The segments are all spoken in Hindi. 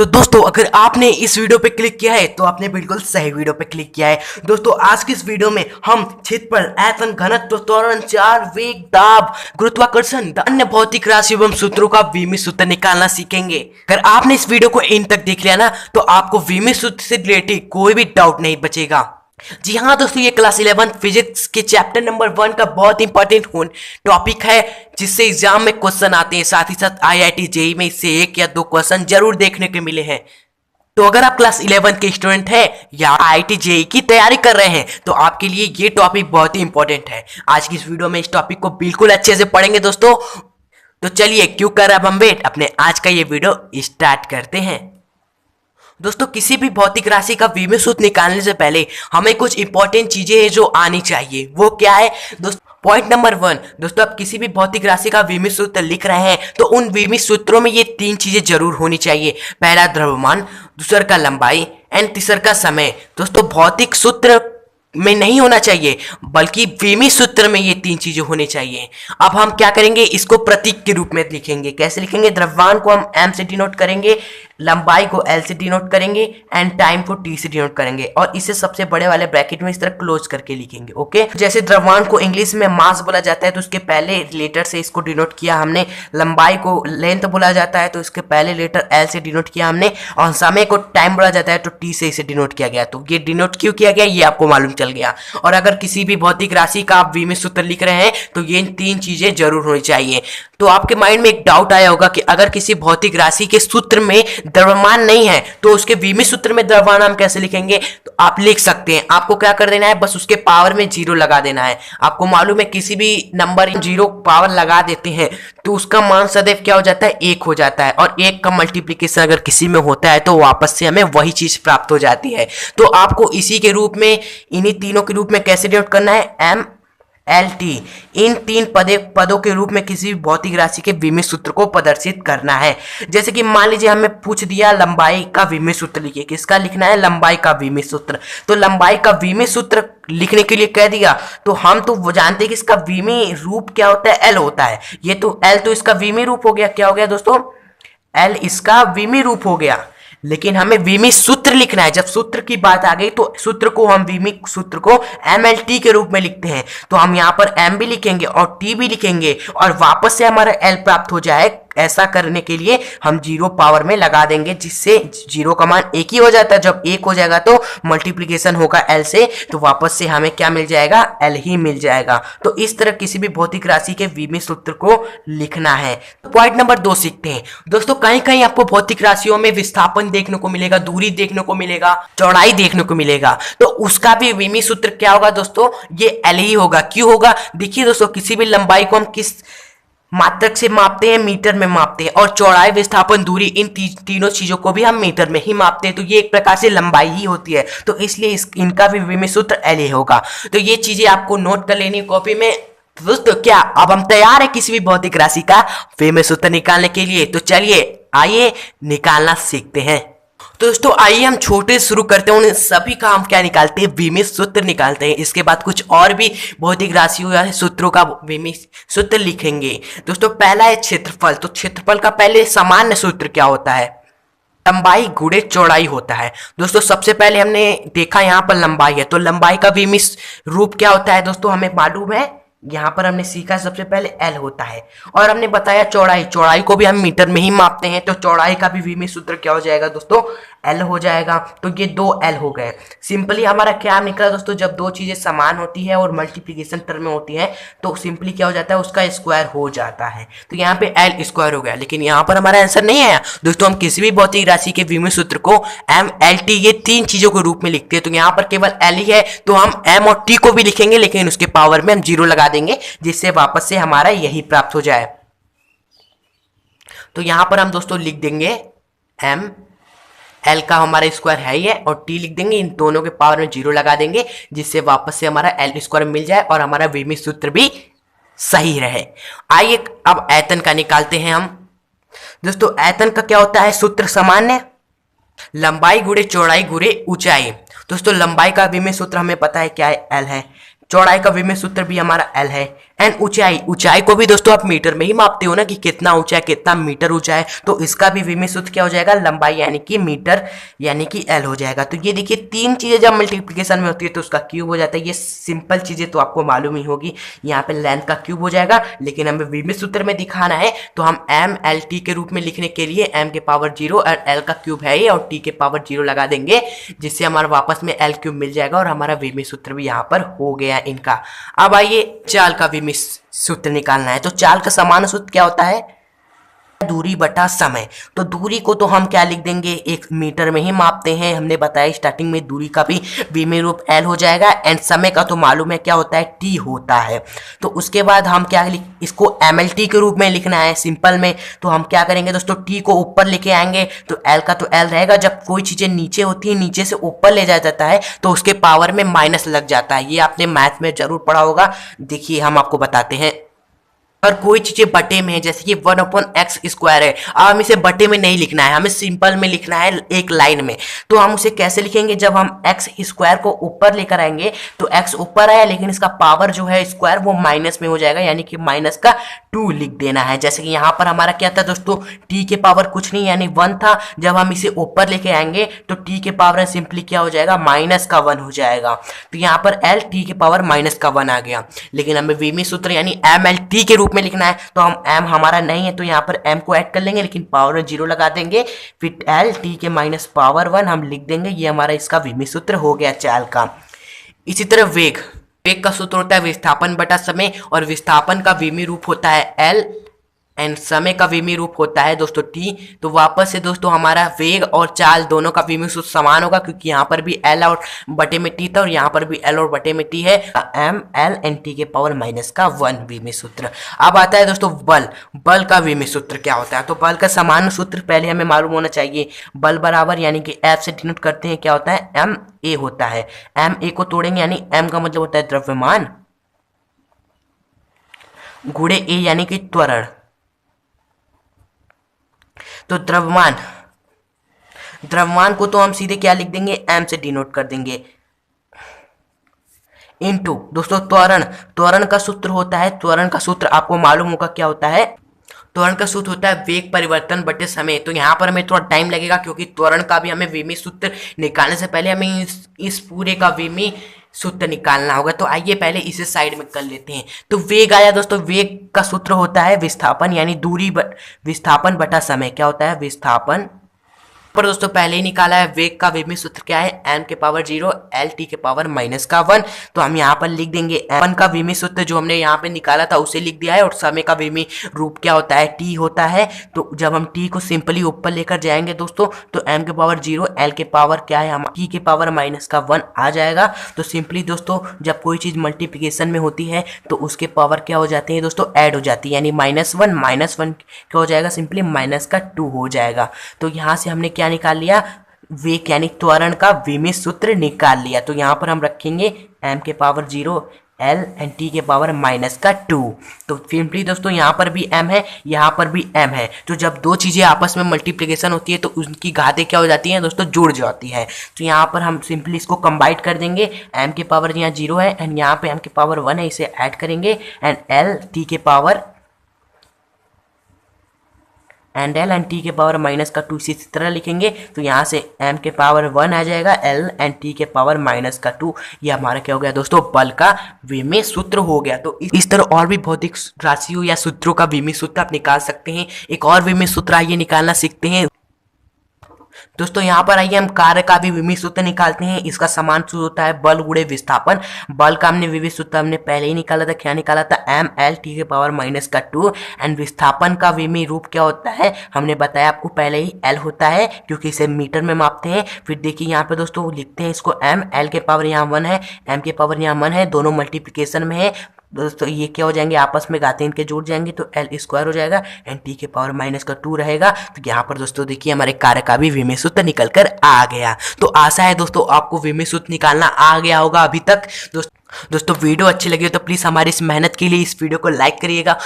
तो दोस्तों अगर आपने इस वीडियो पे क्लिक किया है तो आपने बिल्कुल सही वीडियो पे क्लिक किया है। दोस्तों आज की इस वीडियो में हम क्षेत्रफल, आयतन, घनत्व, त्वरण, चार, वेग, दाब, गुरुत्वाकर्षण, अन्य भौतिक राशि एवं सूत्रों का विमित सूत्र निकालना सीखेंगे। अगर आपने इस वीडियो को इन तक देख लिया ना तो आपको विमित सूत्र से रिलेटेड कोई भी डाउट नहीं बचेगा। जी हाँ दोस्तों, ये क्लास 11 फिजिक्स के चैप्टर नंबर 1 का बहुत इंपॉर्टेंट टॉपिक है जिससे एग्जाम में क्वेश्चन आते हैं। साथ ही साथ आईआईटी जेईई में इससे 1 या 2 क्वेश्चन जरूर देखने को मिले हैं। तो अगर आप क्लास 11 के स्टूडेंट हैं या आईआईटी जेईई की तैयारी कर रहे हैं तो आपके लिए ये टॉपिक बहुत ही इंपॉर्टेंट है। आज की इस वीडियो में इस टॉपिक को बिल्कुल अच्छे से पढ़ेंगे दोस्तों। तो चलिए क्यों कर रहे हम वेट, अपने आज का ये वीडियो स्टार्ट करते हैं। दोस्तों किसी भी भौतिक राशि का विमित सूत्र निकालने से पहले हमें कुछ इंपॉर्टेंट चीजें हैं जो आनी चाहिए। वो क्या है दोस्तों? पॉइंट नंबर 1, दोस्तों आप किसी भी भौतिक राशि का विमित सूत्र लिख रहे हैं तो उन विमित सूत्रों में ये 3 चीजें जरूर होनी चाहिए। पहला द्रव्यमान, दूसरा का लंबाई एंड तीसरा का समय। दोस्तों भौतिक सूत्र में नहीं होना चाहिए बल्कि विमित सूत्र में ये 3 चीजें होनी चाहिए। अब हम क्या करेंगे, इसको प्रतीक के रूप में लिखेंगे। कैसे लिखेंगे? द्रव्यमान को हम m से डिनोट करेंगे, लंबाई को l से डिनोट करेंगे एंड टाइम को t से डिनोट करेंगे और इसे सबसे बड़े वाले ब्रैकेट में इस तरह क्लोज करके लिखेंगे। ओके, जैसे द्रव्यमान को इंग्लिश में मास बोला जाता है तो उसके पहले लेटर से इसको डिनोट किया हमने। लंबाई को लेंथ बोला जाता है तो इसके पहले लेटर l से डिनोट किया हमने। और समय को टाइम बोला जाता है तो t से इसे डिनोट किया गया। तो ये डिनोट क्यों किया गया ये आपको मालूम चल गया। और अगर किसी भी भौतिक राशि का आप विमित सूत्र लिख रहे हैं तो ये 3 चीजें जरूर होनी चाहिए। तो आपके माइंड में एक डाउट आया होगा कि अगर किसी भौतिक राशि के सूत्र में द्रव्यमान नहीं है तो उसके विमित सूत्र में द्रव्यमान हम कैसे लिखेंगे? तो आप लिख सकते हैं। आपको क्या कर देना है, बस उसके पावर में 0 लगा देना है। आपको मालूम है किसी भी नंबर 0 पावर लगा देते हैं तो उसका मान सदैव क्या हो जाता है? 1 हो जाता है। और 1 का मल्टीप्लीकेशन अगर किसी में होता है तो वापस से हमें वही चीज प्राप्त हो जाती है। तो आपको इसी के रूप में, इन्हीं तीनों के रूप में कैसे डिनोट करना है? m एल टी, इन 3 पदों के रूप में किसी भी भौतिक राशि के विमित सूत्र को प्रदर्शित करना है। जैसे कि मान लीजिए हमें पूछ दिया लंबाई का विमित सूत्र लिखिए। किसका लिखना है? लंबाई का विमित सूत्र। तो लंबाई का विमित सूत्र लिखने के लिए कह दिया तो हम तो वो जानते हैं कि इसका विमित रूप क्या होता है? एल होता है। ये तो एल तो इसका विमित रूप हो गया। क्या हो गया दोस्तों? एल इसका विमित रूप हो गया। लेकिन हमें विमित सूत्र लिखना है। जब सूत्र की बात आ गई तो सूत्र को हम विमित सूत्र को MLT के रूप में लिखते हैं। तो हम यहाँ पर M भी लिखेंगे और T भी लिखेंगे और वापस से हमारा L प्राप्त हो जाए। ऐसा करने के लिए हम 0 पावर में लगा देंगे जिससे 0 का मान 1 ही हो जाता है। जब 1 हो जाएगा तो मल्टीप्लिकेशन होगा L से तो वापस से हमें क्या मिल जाएगा? L ही मिल जाएगा। तो इस तरह किसी भी भौतिक राशि के विमित सूत्र को लिखना है। तो पॉइंट नंबर 2 सीखते हैं। दोस्तों कहीं कहीं आपको भौतिक राशियों में विस्थापन देखने को मिलेगा, दूरी देखने को मिलेगा, चौड़ाई देखने को मिलेगा। तो उसका भी विमित सूत्र क्या होगा दोस्तों? ये L ही होगा। क्यों होगा? देखिए दोस्तों, किसी भी लंबाई को हम किस मात्रक से मापते हैं? मीटर में मापते हैं। और चौड़ाई, विस्थापन, दूरी, इन तीनों चीजों को भी हम मीटर में ही मापते हैं। तो ये एक प्रकार से लंबाई ही होती है। तो इसलिए इनका भी विमित सूत्र एल ही होगा। तो ये चीजें आपको नोट कर लेनी कॉपी में। दोस्तों क्या अब हम तैयार है किसी भी भौतिक राशि का विमित सूत्र निकालने के लिए? तो चलिए आइए निकालना सीखते हैं। तो दोस्तों आइए हम छोटे शुरू करते हैं। उन सभी का हम क्या निकालते हैं? विमित सूत्र निकालते हैं। इसके बाद कुछ और भी भौतिक राशियों या सूत्रों का विमित सूत्र लिखेंगे। दोस्तों पहला है क्षेत्रफल। तो क्षेत्रफल का पहले सामान्य सूत्र क्या होता है? लंबाई गुणे चौड़ाई होता है। दोस्तों सबसे पहले हमने देखा यहाँ पर लंबाई है तो लंबाई का विमित रूप क्या होता है? दोस्तों हमें मालूम है, यहाँ पर हमने सीखा सबसे पहले L होता है। और हमने बताया चौड़ाई, चौड़ाई को भी हम मीटर में ही मापते हैं। तो चौड़ाई का भी विमित सूत्र क्या हो जाएगा दोस्तों? L हो जाएगा। तो ये 2 L हो गए। सिंपली हमारा क्या निकला दोस्तों? जब 2 चीजें समान होती है और मल्टीप्लिकेशन टर्म में होती है तो सिंपली क्या हो जाता है? उसका स्क्वायर हो जाता है। तो यहाँ पे L स्क्वायर हो गया। लेकिन यहाँ पर हमारा आंसर नहीं आया दोस्तों। हम किसी भी भौतिक राशि के विमित सूत्र को MLT ये 3 चीजों के रूप में लिखते हैं। तो यहाँ पर केवल L ही है तो हम M और T को भी लिखेंगे लेकिन उसके पावर में हम 0 लगा देंगे जिससे वापस से हमारा यही प्राप्त हो जाए। तो यहां पर हम दोस्तों लिख देंगे M, L का हमारा स्क्वायर है ही है और T लिख देंगे। इन दोनों के पावर में 0 लगा देंगे जिससे वापस से हमारा L स्क्वायर मिल जाए और हमारा विमित सूत्र भी सही रहे। आइए अब आयतन का निकालते हैं हम। दोस्तों आयतन का क्या होता है? सूत्र सामान्य, लंबाई गुणे चौड़ाई गुणे ऊंचाई। दोस्तों लंबाई का विमित सूत्र हमें पता है क्या है? L है। चौड़ाई का विमित सूत्र भी हमारा L है। एंड ऊंचाई, ऊंचाई को भी दोस्तों आप मीटर में ही मापते हो ना कि कितना ऊंचा है, कितना मीटर ऊंचा है, तो इसका भी विमी सूत्र क्या हो जाएगा, लंबाई यानी कि मीटर यानी कि एल हो जाएगा। तो ये देखिए तीन चीजें जब मल्टीप्लिकेशन में होती है तो उसका क्यूब हो जाता है। ये सिंपल चीजें तो आपको मालूम ही होगी। यहाँ पे लेंथ का क्यूब हो जाएगा, लेकिन हमें विमी सूत्र में दिखाना है तो हम एम एल टी के रूप में लिखने के लिए एम के पावर 0 और एल का क्यूब है ये और टी के पावर 0 लगा देंगे, जिससे हमारा वापस में एल क्यूब मिल जाएगा और हमारा विमी सूत्र भी यहाँ पर हो गया इनका। अब आइए चाल का विमी सूत्र निकालना है। तो चाल का समान सूत्र क्या होता है, दूरी बटा समय। तो दूरी को तो हम क्या लिख देंगे, एक मीटर में ही मापते हैं, हमने बताया स्टार्टिंग में। दूरी का भी विमी रूप एल हो जाएगा एंड समय का तो मालूम है क्या होता है, टी होता है। तो उसके बाद हम क्या इसको एम एल टी के रूप में लिखना है सिंपल में। तो हम क्या करेंगे दोस्तों, टी को ऊपर लेके आएंगे तो एल का तो एल रहेगा। जब कोई चीजें नीचे होती है, नीचे से ऊपर ले जाया जाता है तो उसके पावर में माइनस लग जाता है। ये आपने मैथ में जरूर पढ़ा होगा। देखिए हम आपको बताते हैं। और कोई चीजें बटे में है, जैसे कि 1/x² है, अब हम इसे बटे में नहीं लिखना है, हमें सिंपल में लिखना है एक लाइन में। तो हम उसे कैसे लिखेंगे, जब हम x² को ऊपर लेकर आएंगे तो x ऊपर आया लेकिन इसका पावर जो है स्क्वायर वो माइनस में हो जाएगा, यानी कि माइनस का 2 लिख देना है। जैसे कि यहाँ पर हमारा क्या था दोस्तों, t के पावर कुछ नहीं यानी 1 था। जब हम इसे ऊपर लेके आएंगे तो t के पावर सिंपली क्या हो जाएगा, माइनस का 1 हो जाएगा। तो यहाँ पर l t के पावर माइनस का 1 आ गया। लेकिन हमें विमी सूत्र यानी एम एल टी के रूप में लिखना है, तो हम m हमारा नहीं है तो यहाँ पर m को ऐड कर लेंगे, लेकिन पावर 0 लगा देंगे। फिर l t के माइनस पावर 1 हम लिख देंगे। ये हमारा इसका विमी सूत्र हो गया चाल का। इसी तरह वेग, वेग का सूत्र होता है विस्थापन बटा समय, और विस्थापन का विमी रूप होता है l एंड समय का विमी रूप होता है दोस्तों t। तो वापस से दोस्तों हमारा वेग और चाल दोनों का विमी सूत्र समान होगा, क्योंकि यहाँ पर भी l और बटे में t था और यहाँ पर भी l और बटे में t है। m l एंड t के पावर माइनस का 1 विमी सूत्र। अब आता है दोस्तों बल, बल का विमी सूत्र क्या होता है। तो बल का समान सूत्र पहले हमें मालूम होना चाहिए। बल बराबर यानी कि F से डिनोट करते हैं क्या होता है, m a होता है। m a को तोड़ेंगे यानी m का मतलब होता है द्रव्यमान गुणे a यानी कि त्वरण। तो द्रव्यमान, द्रव्यमान को तो हम सीधे क्या लिख देंगे, m से डिनोट कर देंगे, इनटू दोस्तों त्वरण। त्वरण का सूत्र होता है, त्वरण का सूत्र आपको मालूम होगा क्या होता है, त्वरण का सूत्र होता है वेग परिवर्तन बटे समय। तो यहाँ पर हमें थोड़ा टाइम लगेगा, क्योंकि त्वरण का भी हमें विमी सूत्र निकालने से पहले हमें इस पूरे का विमी सूत्र निकालना होगा। तो आइए पहले इसे साइड में कर लेते हैं। तो वेग आया दोस्तों, वेग का सूत्र होता है विस्थापन यानी दूरी विस्थापन बटा समय। क्या होता है, विस्थापन पर दोस्तों पहले ही निकाला है। वेग का विमी सूत्र क्या है, m के पावर 0 l t के पावर माइनस का 1। तो हम यहाँ पर लिख देंगे m का विमी सूत्र जो हमने यहाँ पे निकाला था उसे लिख दिया है, और समय का विमी रूप क्या होता है, t होता है। तो जब हम t को सिंपली ऊपर लेकर जाएंगे दोस्तों तो m के पावर 0 l के पावर क्या है, हम t के पावर माइनस का 1 आ जाएगा। तो सिंपली दोस्तों जब कोई चीज मल्टीप्लीकेशन में होती है तो उसके पावर क्या हो जाते हैं दोस्तों, ऐड हो जाती है, यानी -1 क्या हो जाएगा, सिंपली माइनस का 2 हो जाएगा। तो यहाँ से हमने क्या निकाल लिया, वेग यानी त्वरण का विमी सूत्र निकाल लिया। तो यहाँ पर हम रखेंगे m के पावर 0 l एंड t के पावर माइनस का 2। तो सिंपली दोस्तों यहाँ पर भी m है, यहाँ पर भी m है। तो जब दो चीजें आपस में मल्टीप्लिकेशन होती है तो उनकी घातें क्या हो जाती हैं दोस्तों, जुड़ जाती है। तो यहाँ पर हम सिंपली इसको कंबाइन कर देंगे। m के पावर यहाँ 0 है एंड यहाँ पे m के पावर 1 है, इसे ऐड करेंगे एंड l t के power and L and T के पावर माइनस का 2 इसी तरह लिखेंगे। तो यहाँ से m के पावर 1 आ जाएगा, l एंड t के पावर माइनस का 2। ये हमारा क्या हो गया दोस्तों, बल का विमी सूत्र हो गया। तो इस तरह और भी भौतिक राशियों या सूत्रों का विमी सूत्र आप निकाल सकते हैं। एक और विमी सूत्र आइए निकालना सीखते हैं दोस्तों। यहाँ पर आइए हम कार्य का भी विमी सूत्र निकालते हैं। इसका समान सूत्र होता है बल गुणे विस्थापन। बल का हमने विमी सूत्र हमने पहले ही निकाला था, क्या निकाला था, m l t के पावर माइनस का 2। एंड विस्थापन का विमी रूप क्या होता है, हमने बताया आपको पहले ही, l होता है क्योंकि इसे मीटर में मापते हैं। फिर देखिए यहाँ पे दोस्तों लिखते हैं इसको m, l के पावर यहाँ 1 है, m के पावर यहाँ 1 है, दोनों मल्टीप्लिकेशन में है दोस्तों। ये क्या हो जाएंगे, आपस में घातें इनके जुड़ जाएंगे तो l स्क्वायर हो जाएगा एंड t के पावर माइनस का 2 रहेगा। तो यहाँ पर दोस्तों देखिए हमारे कार्य का भी विमी सूत्र निकल कर आ गया। तो आशा है दोस्तों आपको विमी सूत्र निकालना आ गया होगा अभी तक दोस्तों। दोस्तों वीडियो अच्छी लगी हो तो प्लीज हमारी इस मेहनत के लिए इस वीडियो को लाइक करिएगा।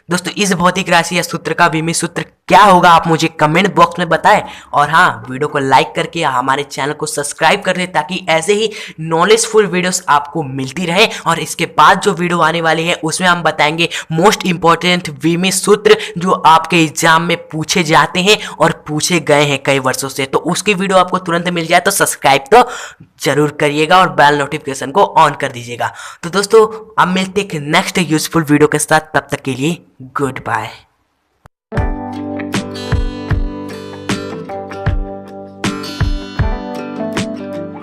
दोस्तों इस भौतिक राशि या सूत्र का विमी सूत्र क्या होगा आप मुझे कमेंट बॉक्स में बताएं, और हाँ वीडियो को लाइक करके हमारे चैनल को सब्सक्राइब कर दें ताकि ऐसे ही नॉलेजफुल वीडियोस आपको मिलती रहे। और इसके बाद जो वीडियो आने वाली है उसमें हम बताएंगे मोस्ट इंपॉर्टेंट विमी सूत्र जो आपके एग्जाम में पूछे जाते हैं और पूछे गए हैं कई वर्षों से। तो उसकी वीडियो आपको तुरंत मिल जाए तो सब्सक्राइब तो जरूर करिएगा और बेल नोटिफिकेशन को ऑन कर दीजिएगा। तो दोस्तों अब मिलते हैं नेक्स्ट यूजफुल वीडियो के साथ, तब तक के लिए गुड बाय।